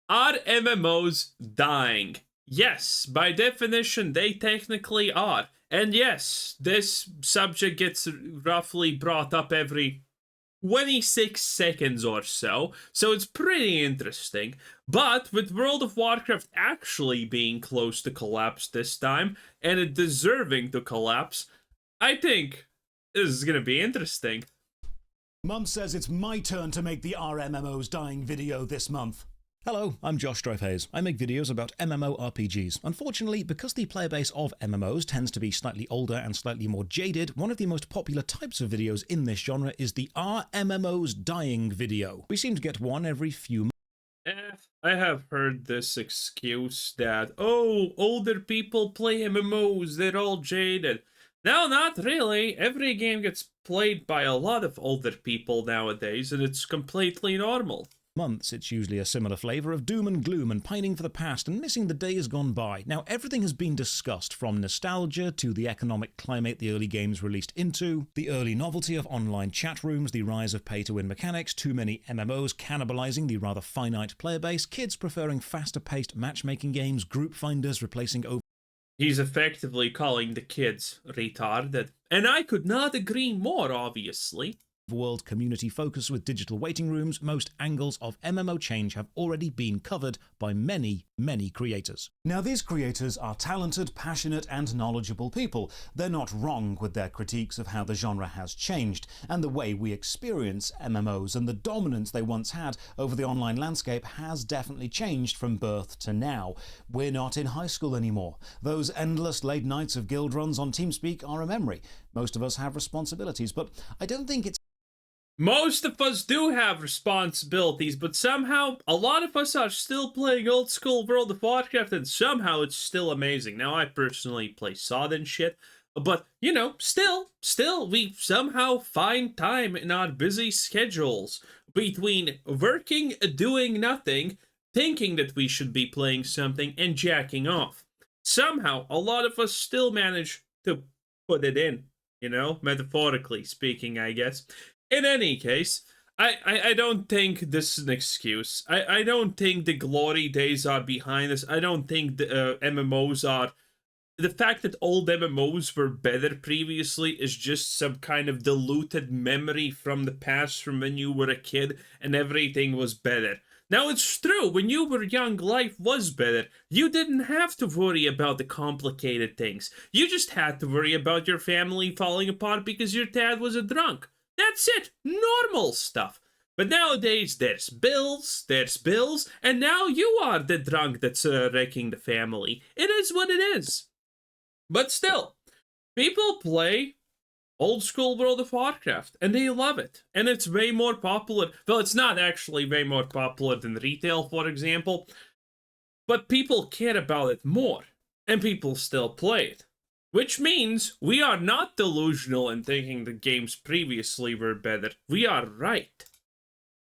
Are MMOs dying? Yes, by definition, they technically are. And yes, this subject gets roughly brought up every 26 seconds or so, so it's pretty interesting. But with World of Warcraft actually being close to collapse this time, and it deserving to collapse, I think this is gonna be interesting. Mum says it's my turn to make the RMMOs dying video this month. Hello, I'm Josh Dreyfus. I make videos about MMORPGs. Unfortunately, because the player base of MMOs tends to be slightly older and slightly more jaded, one of the most popular types of videos in this genre is the RMMOs dying video. We seem to get one every few months. I have heard this excuse that, oh, older people play MMOs, they're all jaded. No, not really. Every game gets played by a lot of older people nowadays, and it's completely normal. It's usually a similar flavour of doom and gloom and pining for the past and missing the days gone by. Now, everything has been discussed, from nostalgia to the economic climate the early games released into, the early novelty of online chat rooms, the rise of pay-to-win mechanics, too many MMOs cannibalising the rather finite player base, kids preferring faster-paced matchmaking games, group finders replacing over... He's effectively calling the kids retarded. And I could not agree more, obviously. World community focus with digital waiting rooms, most angles of MMO change have already been covered by many creators. Now, these creators are talented, passionate and knowledgeable people. They're not wrong with their critiques of how the genre has changed and the way we experience MMOs, and the dominance they once had over the online landscape has definitely changed from birth to now. We're not in high school anymore. Those endless late nights of guild runs on TeamSpeak are a memory. Most of us have responsibilities, but I don't think it's... Most of us do have responsibilities, but somehow a lot of us are still playing old school World of Warcraft, and somehow it's still amazing. Now, I personally play SOD and shit, but, you know, still, we somehow find time in our busy schedules between working, doing nothing, thinking that we should be playing something, and jacking off. Somehow, a lot of us still manage to put it in, you know, metaphorically speaking, I guess. In any case, I don't think this is an excuse. I don't think the glory days are behind us. I don't think the MMOs are... The fact that old MMOs were better previously is just some kind of diluted memory from the past, from when you were a kid and everything was better. Now, it's true, when you were young, life was better. You didn't have to worry about the complicated things. You just had to worry about your family falling apart because your dad was a drunk. That's it. Normal stuff. But nowadays, there's bills, and now you are the drunk that's wrecking the family. It is what it is. But still, people play old school World of Warcraft, and they love it. And it's way more popular. Well, it's not actually way more popular than retail, for example, but people care about it more, and people still play it. Which means we are not delusional in thinking the games previously were better. We are right.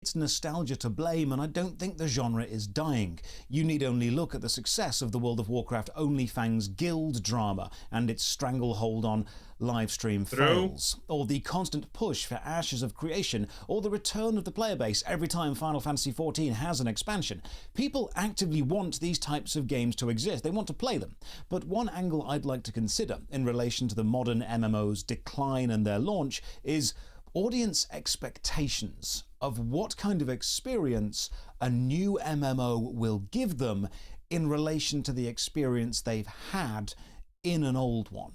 It's nostalgia to blame, and I don't think the genre is dying. You need only look at the success of the World of Warcraft OnlyFans guild drama and its stranglehold on livestream fails, or the constant push for Ashes of Creation, or the return of the player base every time Final Fantasy XIV has an expansion. People actively want these types of games to exist. They want to play them. But one angle I'd like to consider in relation to the modern MMOs' decline and their launch is audience expectations of what kind of experience a new MMO will give them in relation to the experience they've had in an old one.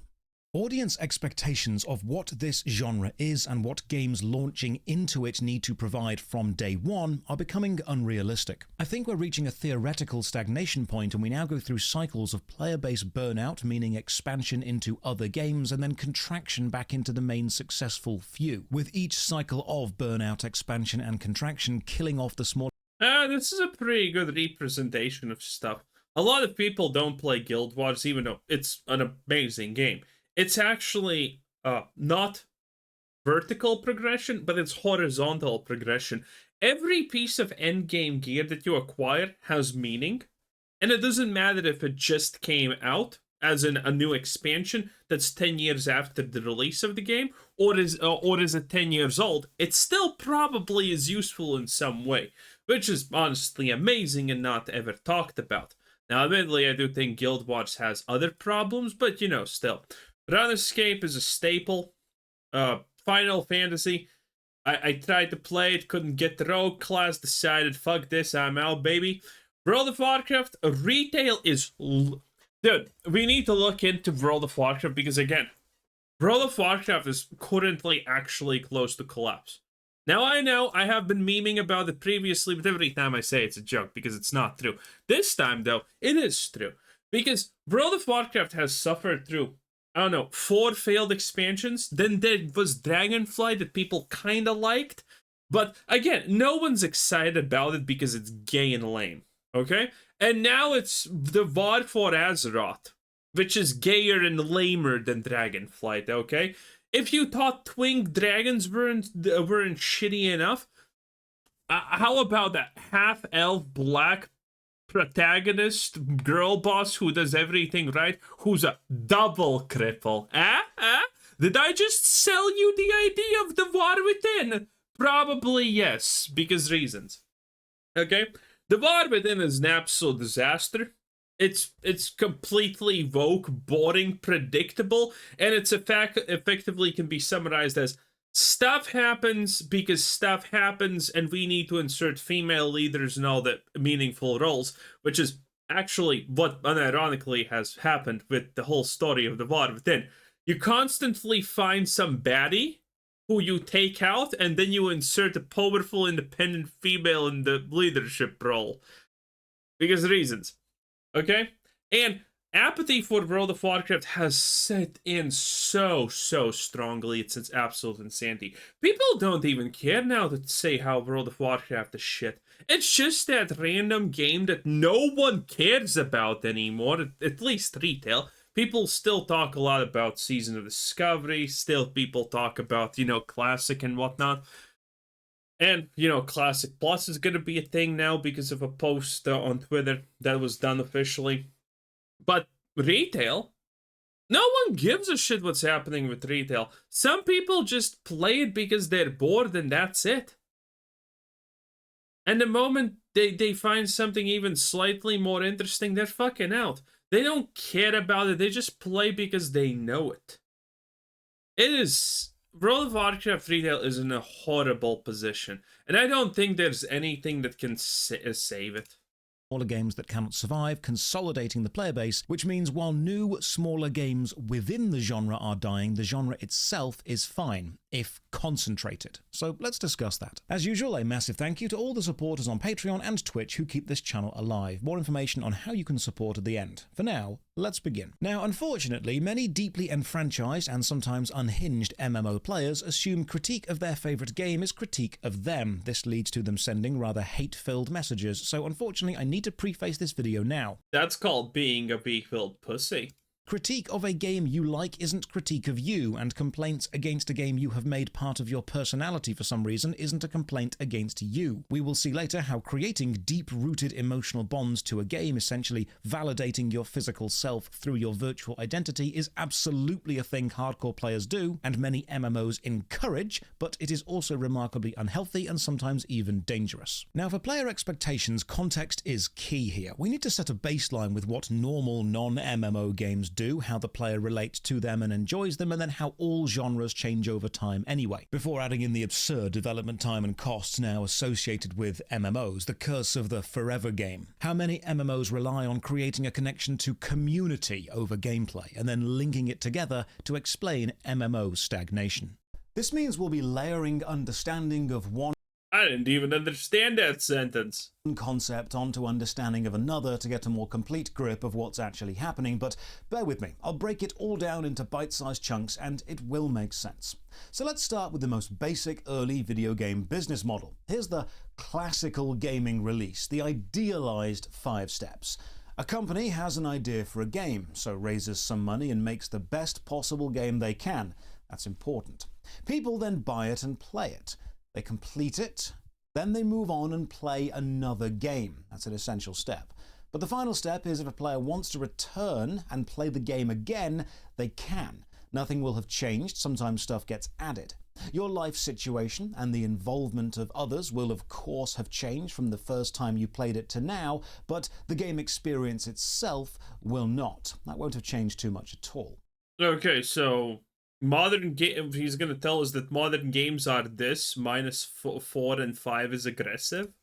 Audience expectations of what this genre is and what games launching into it need to provide from day one are becoming unrealistic. I think we're reaching a theoretical stagnation point, and we now go through cycles of player base burnout, meaning expansion into other games, and then contraction back into the main successful few, with each cycle of burnout, expansion and contraction killing off the small... This is a pretty good representation of stuff. A lot of people don't play Guild Wars, even though it's an amazing game. It's actually not vertical progression, but it's horizontal progression. Every piece of endgame gear that you acquire has meaning, and it doesn't matter if it just came out, as in a new expansion that's 10 years after the release of the game, or is it 10 years old. It still probably is useful in some way. which is honestly amazing and not ever talked about. Now, admittedly, I do think Guild Wars has other problems, but still. Runescape is a staple. Final Fantasy, I tried to play it, couldn't get the rogue class, decided, fuck this, I'm out, baby. World of Warcraft, retail is... Dude, we need to look into World of Warcraft because, again, World of Warcraft is currently actually close to collapse. Now, I know I have been memeing about it previously, but every time I say it's a joke because it's not true. This time, though, it is true. Because World of Warcraft has suffered through, I don't know, 4 failed expansions. Then there was Dragonflight that people kind of liked. But again, no one's excited about it because it's gay and lame. Okay? And now it's the VOD for Azeroth, which is gayer and lamer than Dragonflight, okay? If you thought Twink Dragons weren't shitty enough, how about that half-elf black protagonist girl boss who does everything right, who's a double cripple? Did I just sell you the idea of the war within? Probably yes, because reasons. Okay? The war within is an absolute disaster. It's completely woke, boring, predictable, and it's effectively can be summarized as stuff happens because stuff happens, and we need to insert female leaders in all the meaningful roles, which is actually what unironically has happened with the whole story of the war within. You constantly find some baddie who you take out, and then you insert a powerful, independent female in the leadership role. Because reasons. Okay? And apathy for World of Warcraft has set in so strongly. It's absolute insanity. People don't even care now to say how World of Warcraft is shit. It's just that random game that no one cares about anymore, at least retail. People still talk a lot about Season of Discovery. Still people talk about, Classic and whatnot. And, Classic Plus is going to be a thing now because of a post on Twitter that was done officially. But retail? No one gives a shit what's happening with retail. Some people just play it because they're bored and that's it. And the moment they find something even slightly more interesting, they're fucking out. They don't care about it. They just play because they know it. World of Warcraft retail is in a horrible position, and I don't think there's anything that can save it. Smaller games that cannot survive, consolidating the player base, which means while new, smaller games within the genre are dying, the genre itself is fine, if concentrated. So let's discuss that. As usual, a massive thank you to all the supporters on Patreon and Twitch who keep this channel alive. More information on how you can support at the end. For now, let's begin. Now, unfortunately, many deeply enfranchised and sometimes unhinged MMO players assume critique of their favorite game is critique of them. This leads to them sending rather hate-filled messages, so unfortunately I need to preface this video now. That's called being a weak-willed pussy. Critique of a game you like isn't critique of you, and complaints against a game you have made part of your personality for some reason isn't a complaint against you. We will see later how creating deep-rooted emotional bonds to a game, essentially validating your physical self through your virtual identity, is absolutely a thing hardcore players do, and many MMOs encourage, but it is also remarkably unhealthy and sometimes even dangerous. Now, for player expectations, context is key here. We need to set a baseline with what normal non-MMO games do, how the player relates to them and enjoys them, and then how all genres change over time anyway, before adding in the absurd development time and costs now associated with MMOs, the curse of the forever game. How many MMOs rely on creating a connection to community over gameplay, and then linking it together to explain MMO stagnation. This means we'll be layering understanding of one I didn't even understand that sentence. Concept onto understanding of another to get a more complete grip of what's actually happening, but bear with me, I'll break it all down into bite-sized chunks and it will make sense. So let's start with the most basic early video game business model. Here's the classical gaming release, the idealized 5 steps. A company has an idea for a game, so raises some money and makes the best possible game they can. That's important. People then buy it and play it. They complete it, then they move on and play another game. That's an essential step. But the final step is if a player wants to return and play the game again, they can. Nothing will have changed, sometimes stuff gets added. Your life situation and the involvement of others will of course have changed from the first time you played it to now, but the game experience itself will not. That won't have changed too much at all. Okay, so modern game. He's gonna tell us that modern games are this minus 4 and 5 is aggressive.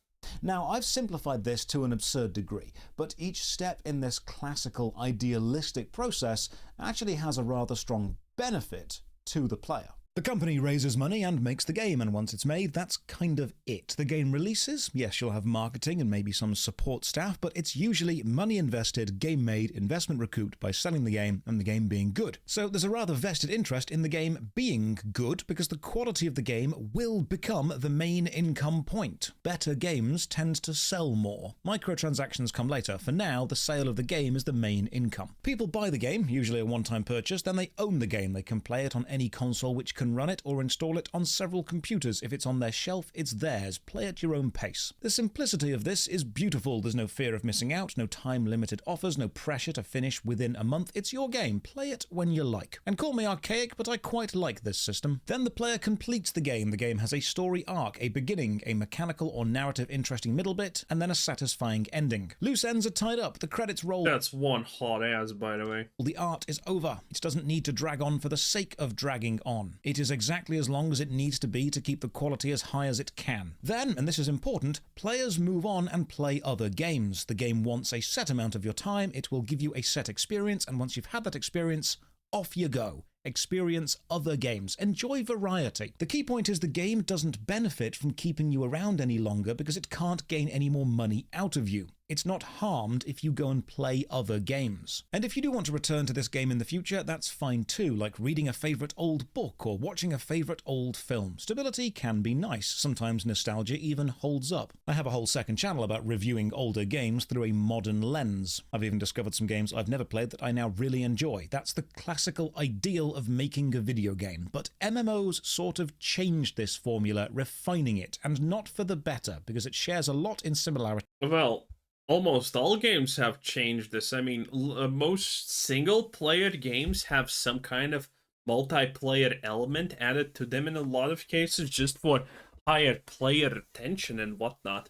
Now, I've simplified this to an absurd degree, but each step in this classical idealistic process actually has a rather strong benefit to the player. The company raises money and makes the game, and once it's made, that's kind of it. The game releases, yes, you'll have marketing and maybe some support staff, but it's usually money invested, game made, investment recouped by selling the game and the game being good. So there's a rather vested interest in the game being good because the quality of the game will become the main income point. Better games tend to sell more. Microtransactions come later. For now, the sale of the game is the main income. People buy the game, usually a one-time purchase, then they own the game. They can play it on any console which can run it or install it on several computers. If it's on their shelf, it's theirs. Play at your own pace. The simplicity of this is beautiful. There's no fear of missing out, no time-limited offers, no pressure to finish within a month. It's your game. Play it when you like. And call me archaic, but I quite like this system. Then the player completes the game. The game has a story arc, a beginning, a mechanical or narrative interesting middle bit, and then a satisfying ending. Loose ends are tied up. The credits roll. That's one hot ass, by the way. The art is over. It doesn't need to drag on for the sake of dragging on. It is exactly as long as it needs to be to keep the quality as high as it can. Then, and this is important, players move on and play other games. The game wants a set amount of your time, it will give you a set experience, and once you've had that experience, off you go. Experience other games. Enjoy variety. The key point is the game doesn't benefit from keeping you around any longer because it can't gain any more money out of you. It's not harmed if you go and play other games. And if you do want to return to this game in the future, that's fine too, like reading a favourite old book or watching a favourite old film. Stability can be nice. Sometimes nostalgia even holds up. I have a whole second channel about reviewing older games through a modern lens. I've even discovered some games I've never played that I now really enjoy. That's the classical ideal of making a video game. But MMOs sort of changed this formula, refining it, and not for the better, because it shares a lot in similarity. Well, almost all games have changed this. I mean, most single-player games have some kind of multiplayer element added to them in a lot of cases, just for higher player retention and whatnot.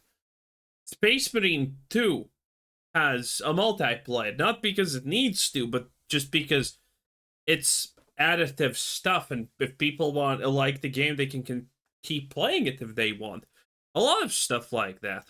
Space Marine 2 has a multiplayer, not because it needs to, but just because it's additive stuff, and if people like the game, they can keep playing it if they want. A lot of stuff like that.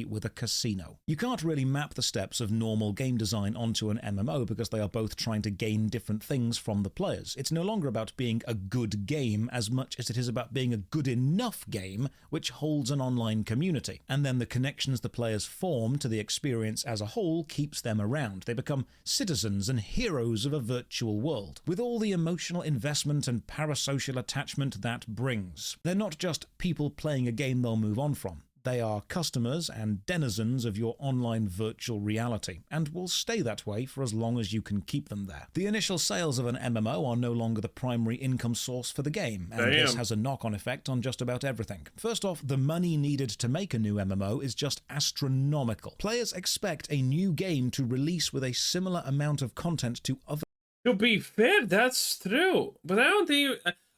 With a casino. You can't really map the steps of normal game design onto an MMO because they are both trying to gain different things from the players. It's no longer about being a good game as much as it is about being a good enough game which holds an online community. And then the connections the players form to the experience as a whole keeps them around. They become citizens and heroes of a virtual world, with all the emotional investment and parasocial attachment that brings. They're not just people playing a game they'll move on from. They are customers and denizens of your online virtual reality, and will stay that way for as long as you can keep them there. The initial sales of an MMO are no longer the primary income source for the game, and this has a knock-on effect on just about everything. First off, the money needed to make a new MMO is just astronomical. Players expect a new game to release with a similar amount of content to other... To be fair, that's true, but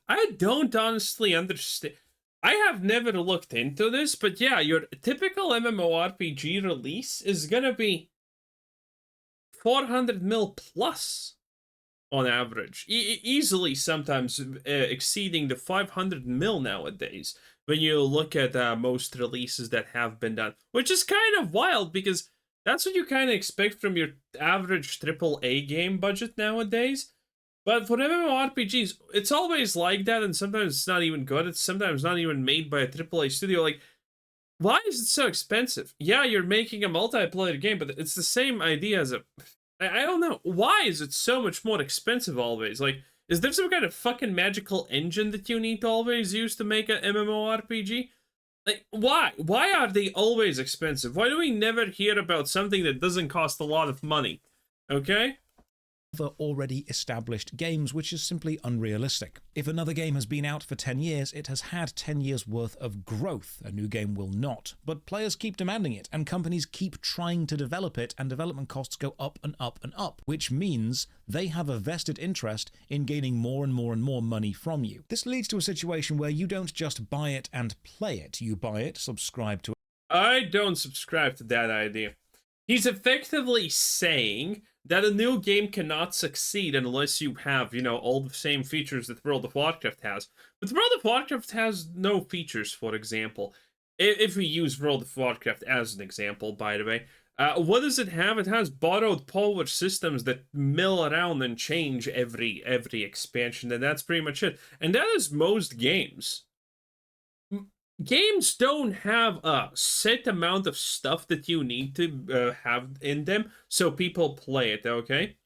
I don't honestly understand. I have never looked into this, but yeah, your typical MMORPG release is gonna be 400 mil plus on average. Easily sometimes exceeding the 500 mil nowadays when you look at most releases that have been done. Which is kind of wild because that's what you kind of expect from your average AAA game budget nowadays. But for MMORPGs, it's always like that, and sometimes it's not even good. It's sometimes not even made by a AAA studio. Like, why is it so expensive? Yeah, you're making a multiplayer game, but it's the same idea as a... I don't know. Why is it so much more expensive always? Like, is there some kind of fucking magical engine that you need to always use to make an MMORPG? Like, why? Why are they always expensive? Why do we never hear about something that doesn't cost a lot of money? Okay? already established games, which is simply unrealistic. If another game has been out for 10 years, it has had 10 years worth of growth. A new game will not. But players keep demanding it, and companies keep trying to develop it, and development costs go up and up and up, which means they have a vested interest in gaining more and more and more money from you. This leads to a situation where you don't just buy it and play it. You buy it, subscribe to it. I don't subscribe to that idea. He's effectively saying that a new game cannot succeed unless you have, all the same features that World of Warcraft has. But World of Warcraft has no features, for example. If we use World of Warcraft as an example, by the way, what does it have? It has borrowed power systems that mill around and change every expansion, and that's pretty much it. And that is most games. Games don't have a set amount of stuff that you need to have in them, so people play it, okay?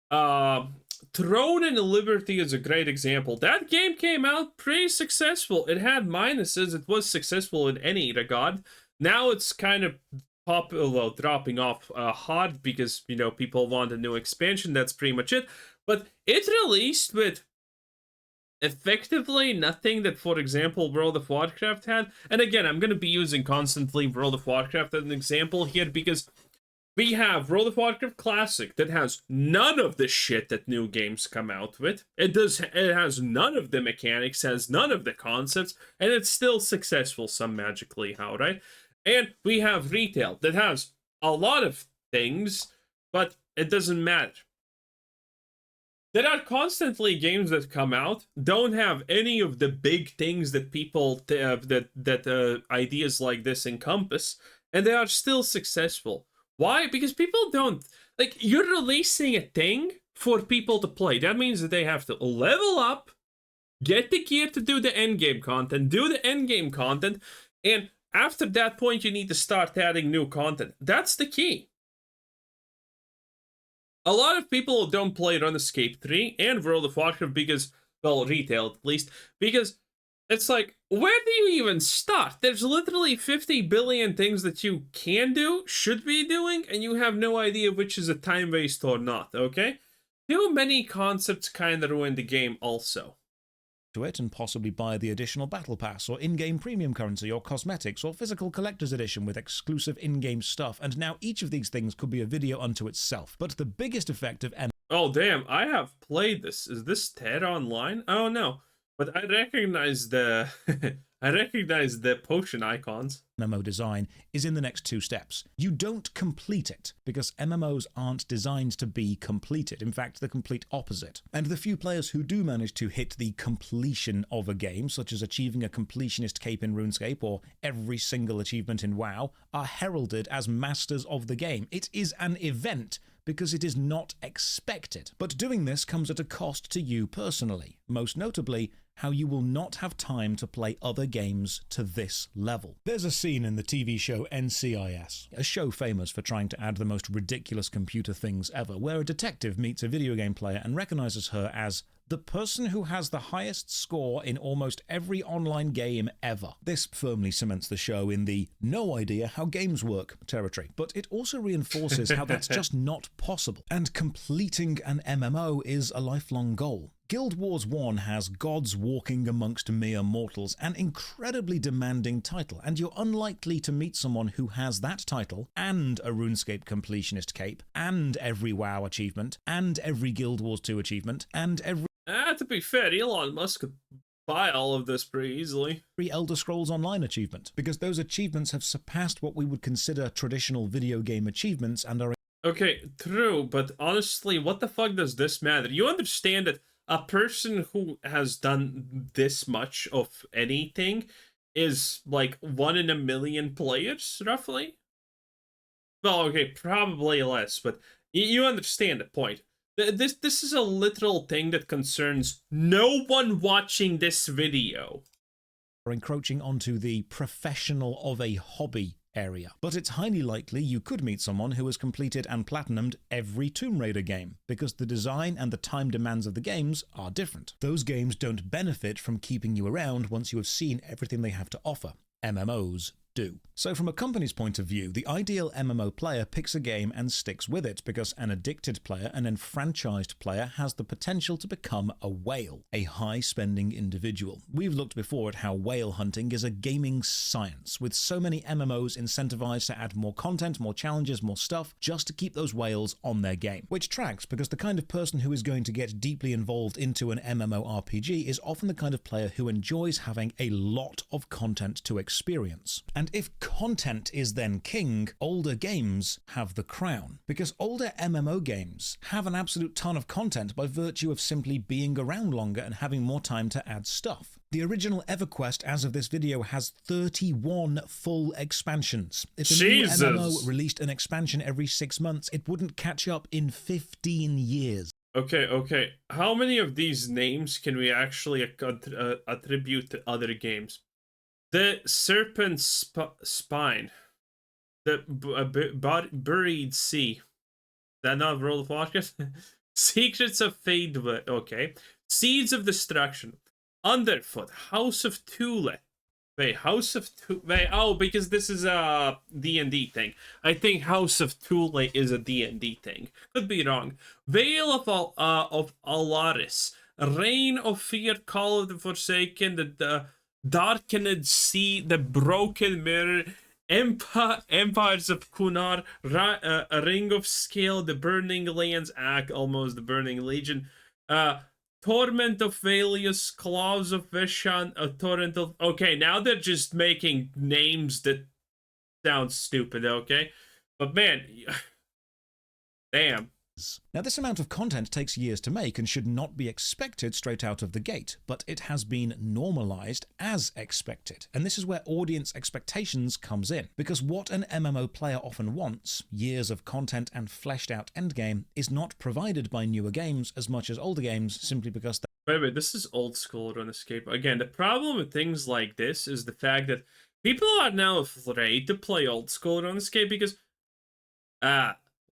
Throne and Liberty is a great example. That game came out pretty successful. It had minuses. It was successful in any regard. Now it's kind of dropping off hard because, people want a new expansion. That's pretty much it. But it released with effectively nothing that, for example, World of Warcraft had. And again, I'm going to be using constantly World of Warcraft as an example here because we have World of Warcraft Classic that has none of the shit that new games come out with. It has none of the mechanics, has none of the concepts, and it's still successful some magically how, right? And we have Retail that has a lot of things, but it doesn't matter. There are constantly games that come out, don't have any of the big things that people ideas like this encompass, and they are still successful. Why? Because people don't you're releasing a thing for people to play. That means that they have to level up, get the gear to do the endgame content, do the endgame content, and after that point you need to start adding new content. That's the key. A lot of people don't play Runescape 3 and World of Warcraft because, well, Retail at least, because it's like, where do you even start? There's literally 50 billion things that you can do, should be doing, and you have no idea which is a time waste or not, okay? Too many concepts kind of ruin the game also. To it and possibly buy the additional battle pass or in-game premium currency or cosmetics or physical collector's edition with exclusive in-game stuff, and now each of these things could be a video unto itself. But the biggest effect of Oh damn, I have played this. Is this Terra Online? Oh no. But I recognize the I recognize the potion icons. MMO design is in the next two steps. You don't complete it, because MMOs aren't designed to be completed. In fact, the complete opposite. And the few players who do manage to hit the completion of a game, such as achieving a completionist cape in RuneScape or every single achievement in WoW, are heralded as masters of the game. It is an event, because it is not expected. But doing this comes at a cost to you personally, most notably how you will not have time to play other games to this level. There's a scene in the TV show NCIS, a show famous for trying to add the most ridiculous computer things ever, where a detective meets a video game player and recognizes her as the person who has the highest score in almost every online game ever. This firmly cements the show in the no idea how games work territory, but it also reinforces how that's just not possible. And completing an MMO is a lifelong goal. Guild Wars 1 has gods walking amongst mere mortals, an incredibly demanding title, and you're unlikely to meet someone who has that title, and a RuneScape completionist cape, and every WoW achievement, and every Guild Wars 2 achievement, and every... To be fair, Elon Musk could buy all of this pretty easily. Elder Scrolls Online achievement, because those achievements have surpassed what we would consider traditional video game achievements and are... Okay, true, but honestly, what the fuck does this matter? You understand that a person who has done this much of anything is like 1 in a million players, roughly? Well, okay, probably less, but you understand the point. This is a literal thing that concerns no one watching this video. Are encroaching onto the professional of a hobby area. But it's highly likely you could meet someone who has completed and platinumed every Tomb Raider game, because the design and the time demands of the games are different. Those games don't benefit from keeping you around once you have seen everything they have to offer. MMOs do. So from a company's point of view, the ideal MMO player picks a game and sticks with it because an addicted player, an enfranchised player, has the potential to become a whale, a high-spending individual. We've looked before at how whale hunting is a gaming science, with so many MMOs incentivized to add more content, more challenges, more stuff, just to keep those whales on their game. Which tracks, because the kind of person who is going to get deeply involved into an MMORPG is often the kind of player who enjoys having a lot of content to experience. And if content is then king, older games have the crown. Because older MMO games have an absolute ton of content by virtue of simply being around longer and having more time to add stuff. The original EverQuest, as of this video, has 31 full expansions. If a new MMO released an expansion every 6 months, it wouldn't catch up in 15 years. Okay. How many of these names can we actually attribute to other games? The Serpent Spine. The Buried Sea. That not World of Warcraft? Secrets of Fate. Okay. Seeds of Destruction. Underfoot. House of Thule. Wait, oh, because this is a D&D thing. I think House of Thule is a D&D thing. Could be wrong. Veil of Alaris. Reign of Fear, Call of the Forsaken, the Darkened Sea, the Broken Mirror, Empires of Kunar, a Ring of Scale, the Burning Lands, almost the Burning Legion, Torment of Valius, Claws of Vishan, a Torrent of... Okay, now they're just making names that sound stupid, okay? But man, damn. Now, this amount of content takes years to make and should not be expected straight out of the gate, but it has been normalized as expected. And this is where audience expectations comes in, because what an MMO player often wants, years of content and fleshed out endgame, is not provided by newer games as much as older games, simply because they... Wait, this is old school RuneScape. Again, the problem with things like this is the fact that people are now afraid to play old school RuneScape because,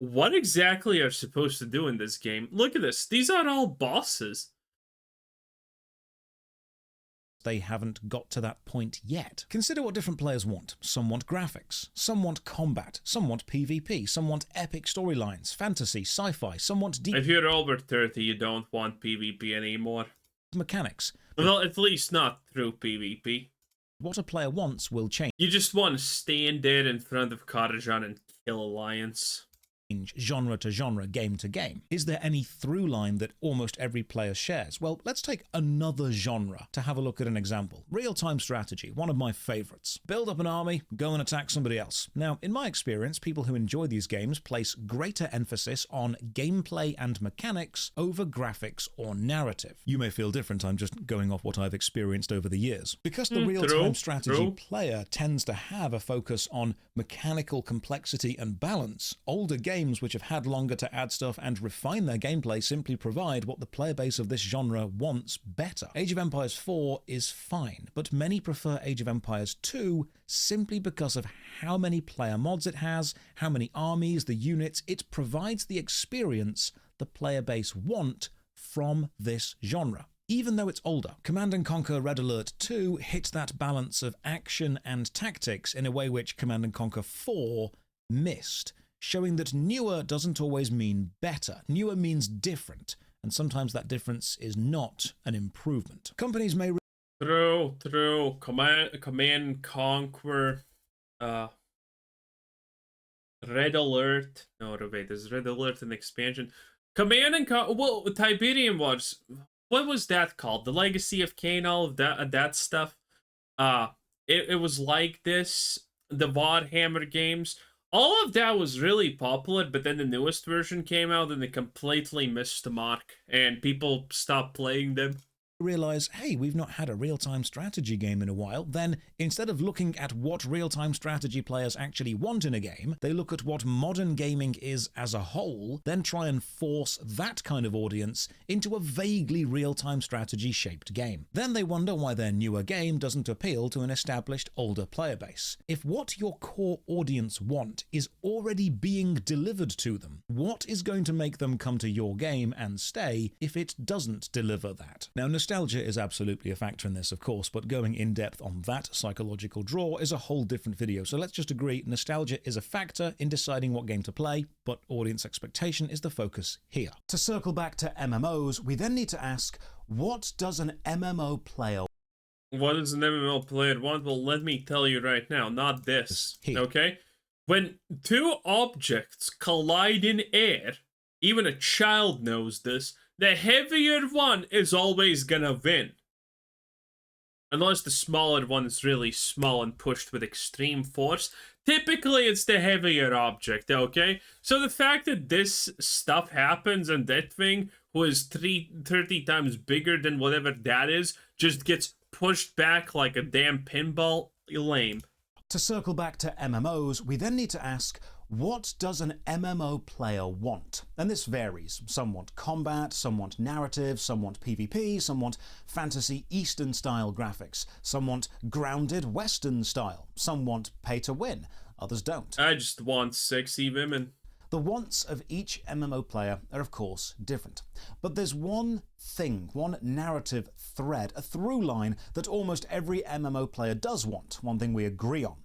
what exactly are supposed to do in this game? Look at this. These are all bosses. They haven't got to that point yet. Consider what different players want. Some want graphics, some want combat, some want PvP, some want epic storylines, fantasy, sci-fi, some want deep... If you're over 30, you don't want PvP anymore. ...mechanics. Well, at least not through PvP. What a player wants will change. You just want to stand there in front of Karajan and kill Alliance. Genre to genre, game to game. Is there any through line that almost every player shares? Well, let's take another genre to have a look at an example. Real-time strategy, one of my favorites. Build up an army, go and attack somebody else. Now, in my experience, people who enjoy these games place greater emphasis on gameplay and mechanics over graphics or narrative. You may feel different, I'm just going off what I've experienced over the years. Because the real-time strategy player tends to have a focus on mechanical complexity and balance, older games which have had longer to add stuff and refine their gameplay simply provide what the player base of this genre wants better. Age of Empires 4 is fine, but many prefer Age of Empires 2 simply because of how many player mods it has, how many armies, the units. It provides the experience the player base want from this genre. Even though it's older, Command & Conquer Red Alert 2 hits that balance of action and tactics in a way which Command & Conquer 4 missed, showing that newer doesn't always mean better. Newer means different, and sometimes that difference is not an improvement. Companies may... True. Command Conquer, Red Alert. No, wait, there's Red Alert and expansion. Command & Conquer, well, Tiberium was... What was that called? The Legacy of Kain, all of that stuff. It was like this. The Warhammer games. All of that was really popular, but then the newest version came out and it completely missed the mark, and people stopped playing them. Realize, hey, we've not had a real-time strategy game in a while, then instead of looking at what real-time strategy players actually want in a game, they look at what modern gaming is as a whole, then try and force that kind of audience into a vaguely real-time strategy-shaped game. Then they wonder why their newer game doesn't appeal to an established older player base. If what your core audience want is already being delivered to them, what is going to make them come to your game and stay if it doesn't deliver that? Now, Nostalgia is absolutely a factor in this, of course, but going in depth on that psychological draw is a whole different video. So let's just agree nostalgia is a factor in deciding what game to play, but audience expectation is the focus here. To circle back to MMOs, we then need to ask, what does an MMO player What does an MMO player want? Well, let me tell you right now, not this. Here. Okay? When two objects collide in air, even a child knows this, the heavier one is always gonna win. Unless the smaller one is really small and pushed with extreme force. Typically, it's the heavier object, okay? So the fact that this stuff happens and that thing, who is 30 times bigger than whatever that is, just gets pushed back like a damn pinball, lame. To circle back to MMOs, we then need to ask, what does an MMO player want? And this varies. Some want combat, some want narrative, some want PvP, some want fantasy Eastern style graphics, some want grounded Western style, some want pay to win, others don't. I just want sexy women. The wants of each MMO player are of course different. But there's one thing, one narrative thread, a through line that almost every MMO player does want, one thing we agree on.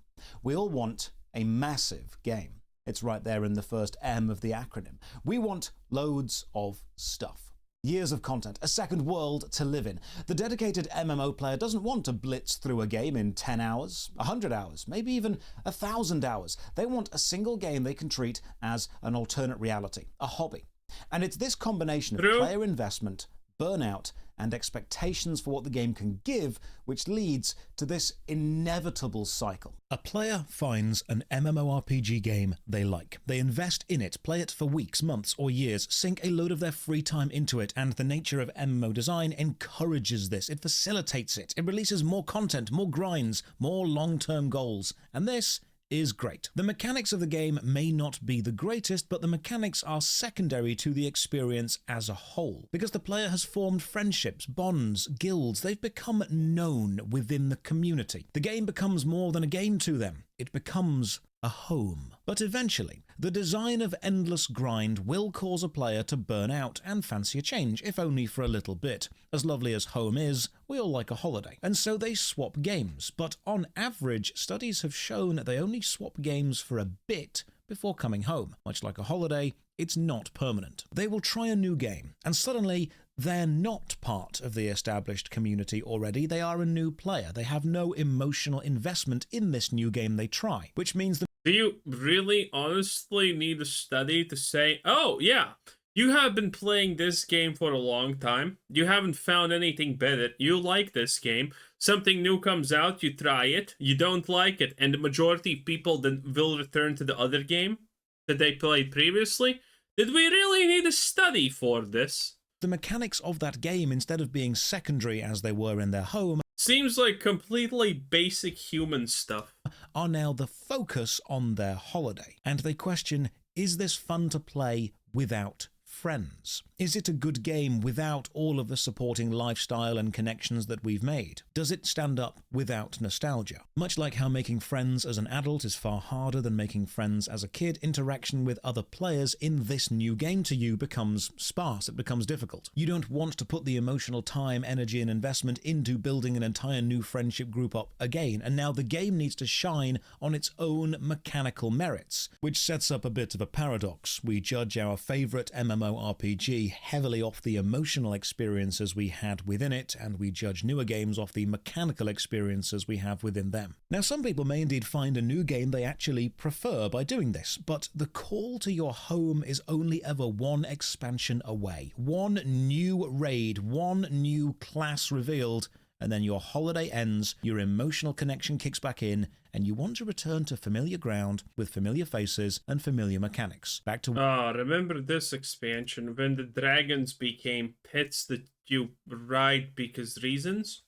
We all want a massive game. It's right there in the first M of the acronym. We want loads of stuff. Years of content, a second world to live in. The dedicated MMO player doesn't want to blitz through a game in 10 hours, 100 hours, maybe even 1,000 hours. They want a single game they can treat as an alternate reality, a hobby. And it's this combination of player investment, burnout, and expectations for what the game can give, which leads to this inevitable cycle. A player finds an MMORPG game they like. They invest in it, play it for weeks, months, or years, sink a load of their free time into it, and the nature of MMO design encourages this. It facilitates it. It releases more content, more grinds, more long-term goals. And this is great. The mechanics of the game may not be the greatest, but the mechanics are secondary to the experience as a whole, because the player has formed friendships, bonds, guilds. They've become known within the community. The game becomes more than a game to them. It becomes a home. But eventually, the design of endless grind will cause a player to burn out and fancy a change, if only for a little bit. As lovely as home is, we all like a holiday. And so they swap games. But on average, studies have shown they only swap games for a bit before coming home. Much like a holiday, it's not permanent. They will try a new game, and suddenly they're not part of the established community already. They are a new player. They have no emotional investment in this new game they try, which means that Do you really honestly need a study to say, oh yeah, you have been playing this game for a long time, you haven't found anything better, you like this game, something new comes out, you try it, you don't like it, and the majority of people then will return to the other game that they played previously? Did we really need a study for this? the mechanics of that game, instead of being secondary as they were in their home, Seems like completely basic human stuff. are now the focus on their holiday. And they question, is this fun to play without friends? Is it a good game without all of the supporting lifestyle and connections that we've made? Does it stand up without nostalgia? Much like how making friends as an adult is far harder than making friends as a kid, interaction with other players in this new game to you becomes sparse, it becomes difficult. You don't want to put the emotional time, energy and investment into building an entire new friendship group up again, and now the game needs to shine on its own mechanical merits, which sets up a bit of a paradox. We judge our favourite MMORPG heavily off the emotional experiences we had within it, and we judge newer games off the mechanical experiences we have within them. Now, some people may indeed find a new game they actually prefer by doing this, but the call to your home is only ever one expansion away, one new raid, one new class revealed, and then your holiday ends, your emotional connection kicks back in, and you want to return to familiar ground with familiar faces and familiar mechanics. Back to Remember this expansion when the dragons became pets that you ride because reasons?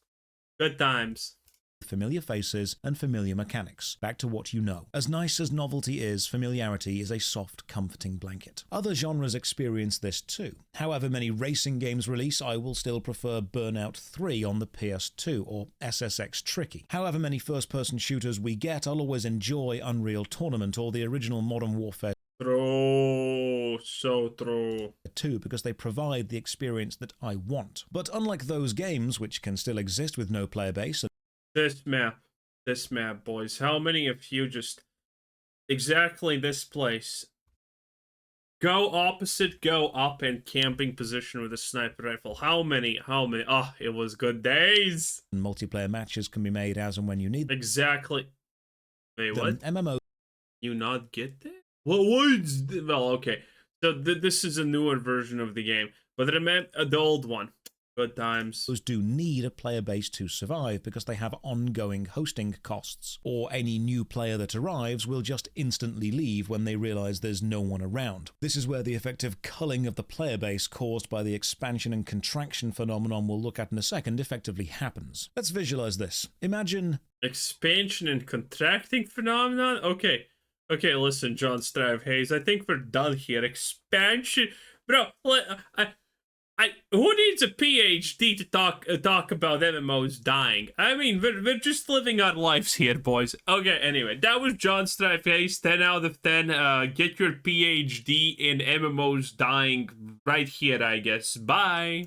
Good times. familiar faces and familiar mechanics. Back to what you know. As nice as novelty is, familiarity is a soft, comforting blanket. Other genres experience this too. However many racing games release, I will still prefer Burnout 3 on the PS2 or SSX Tricky. However many first-person shooters we get, I'll always enjoy Unreal Tournament or the original Modern Warfare Bro, so true. too, because they provide the experience that I want. But unlike those games, which can still exist with no player base, This map, boys. How many of you just exactly this place? Go opposite, go up and camping position with a sniper rifle. How many? Oh, it was good days. multiplayer matches can be made as and when you need Exactly. Wait, what? MMO You not get that? Well, okay. So this is a newer version of the game, but it meant the old one. Good times. do need a player base to survive because they have ongoing hosting costs, or any new player that arrives will just instantly leave when they realize there's no one around. This is where the effective culling of the player base caused by the expansion and contraction phenomenon we'll look at in a second effectively happens. Let's visualize this. Imagine Expansion and contracting phenomenon? Okay, listen, John Strive Hayes, I think we're done here. Expansion? Bro, who needs a PhD to talk about MMOs dying? I mean, we're just living our lives here, boys. Okay, anyway, that was John Strive Hayes, 10 out of 10. Get your PhD in MMOs dying right here, I guess. Bye.